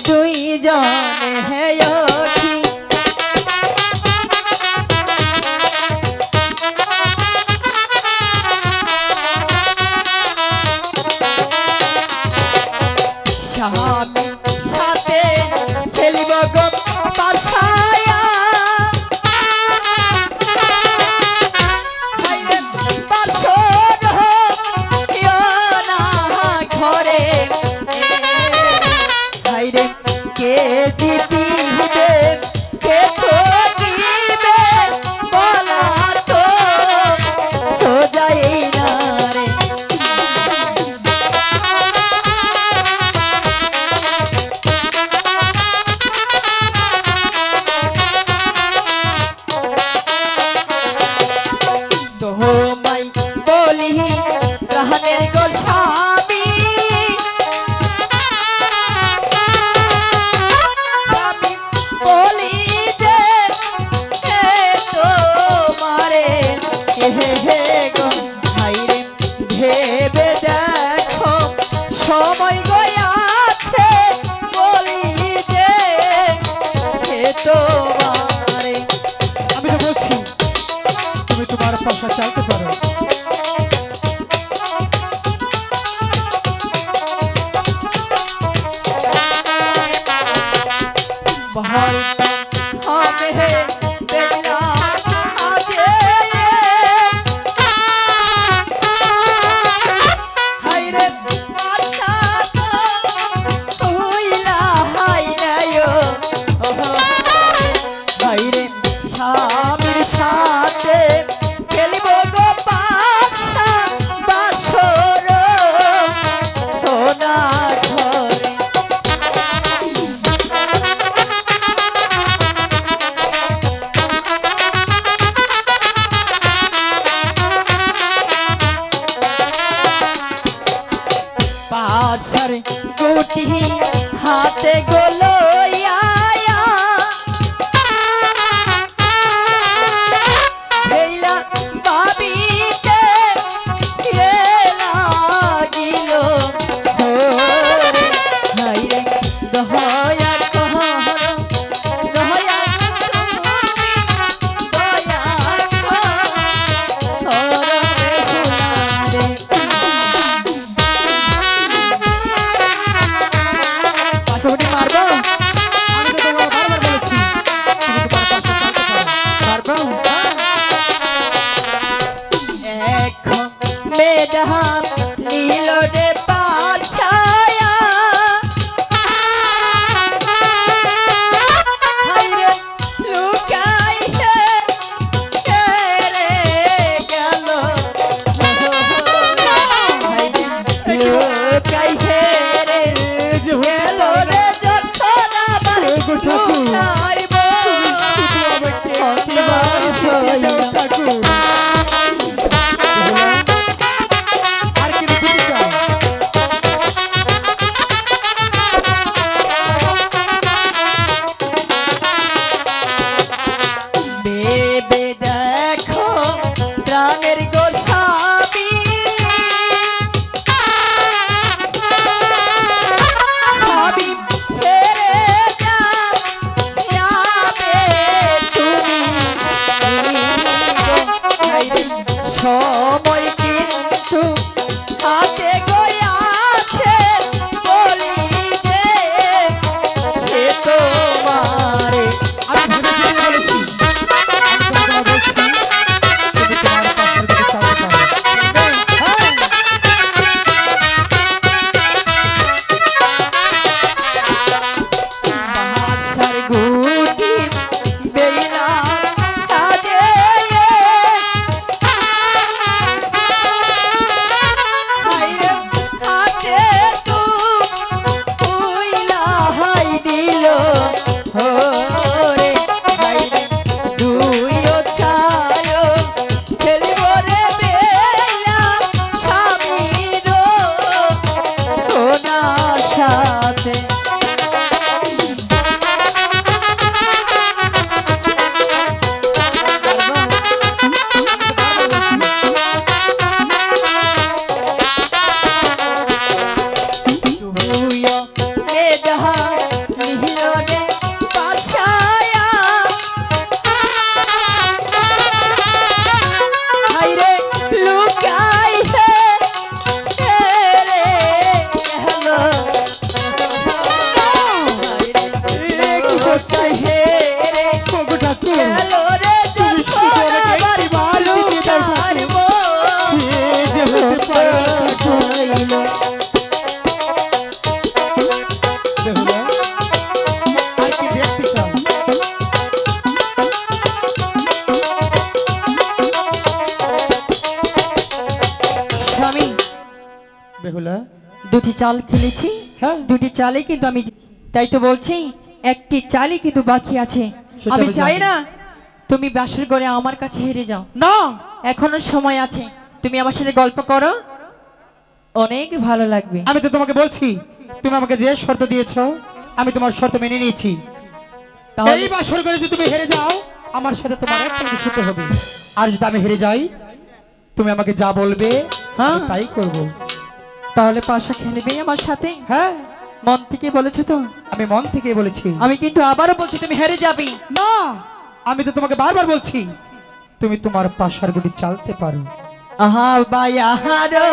দুইজনে হেয়কি স্বামী সাথে খেলিব গো পাশায়া হাইরে পাশর হিও না ঘরে হাইরে কে জিতিবে কে ঠকিবে বলা তো যায় না রে তোমায় বলি প্রাণের গো স্বামী আমি বলি যে তোমারে হে গো হাইরে ভেবে দেখো সময় গয়াছে বলি যে তোমারে আমি তো বলছি তুমি তোমার পাশা চাইতে পারো। भय हमें बेला आगे हायरे आशा तो हुईला हायरे हायरे स्वामीर साथे खेलिब गो पाशा बासर सोना घरे पाशर गुटी हाथे गोलोया भेला बाबीते ये लागिलो हो हायरे दहया कहरो दहया তুমি দয়া করো রে পাশাপাশি মারবো। দুটি চাল খেলেছি, হ্যাঁ। দুটি চালে কিন্তু আমি, তাই তো বলছি একটি চালই কিন্তু বাকি আছে। সেটা আমি আমি চাই জানি। না তুমি বাসর ঘরে আমার কাছে হেরে যাও। না, এখনো সময় আছে, তুমি আমার সাথে গল্প করো, অনেক ভালো লাগবে। আমি তো তোমাকে বলছি, তুমি আমাকে যে শর্ত দিয়েছো আমি তোমার শর্ত মেনে নিয়েছি। তাহলে এই বাসর করে যদি তুমি হেরে যাও, আমার সাথে তোমার একটা কিছু শুতে হবে। আর যদি আমি হেরে যাই, তুমি আমাকে যা বলবে হ্যাঁ। আমি তাই করব। তাহলে পাশা খেলবে আমার সাথে? হ্যাঁ, মন থেকে বলেছো তো? আমি মন থেকেই বলেছি। আমি কিন্তু আবারও বলছি তুমি হেরে যাবে। না, আমি তো তোমাকে বারবার বলছি তুমি তোমার পাশার গুটি চালতে পারো। আহা বাই আহারো